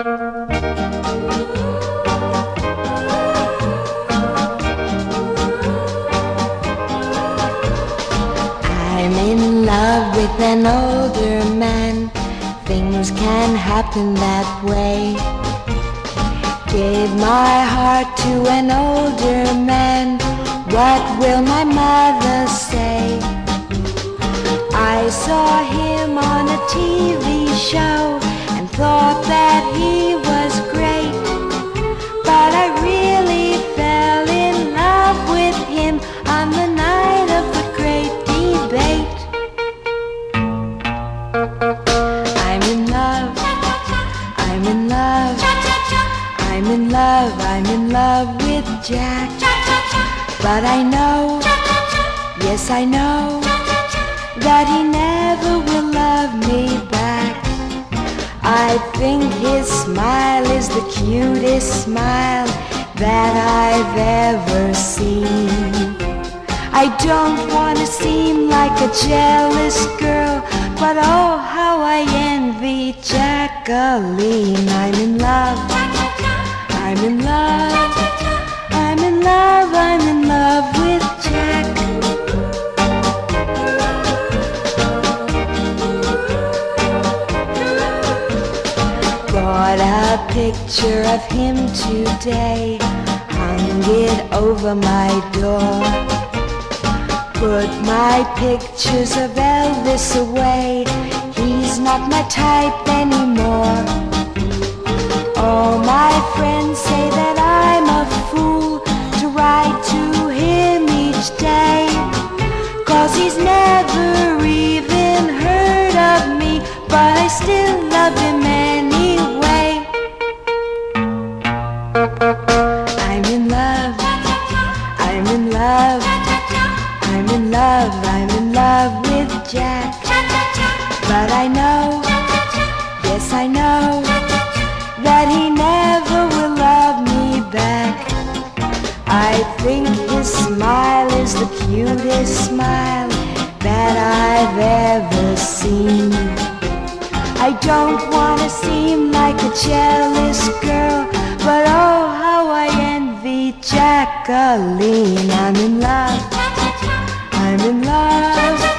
I'm in love with an older man. Things can happen that way. Gave my heart to an older man. What will my mother say? I saw him on a TV show and thought that he was great. But I really fell in love with him on the night of the great debate. I'm in love, I'm in love, I'm in love, I'm in love with Jack. But I know, yes I know, that he never will love me back. I think his smile is the cutest smile that I've ever seen. I don't want to seem like a jealous girl, but oh how I envy Jacqueline. I'm in love, I'm in love, I'm in love, I'm in love with Jack. Bought a picture of him today, hung it over my door. Put my pictures of Elvis away, he's not my type anymore. All my friends say that I'm a fool to write to him each day, 'cause he's never even heard of me, but I still love him anyway. I'm in love, I'm in love, I'm in love, I'm in love with Jack. But I know, yes I know, that he never will love me back. I think his smile is the cutest smile that I've ever seen. I don't want to seem like a jealous girl, but oh how I envy Jacqueline. I'm in love, I'm in love.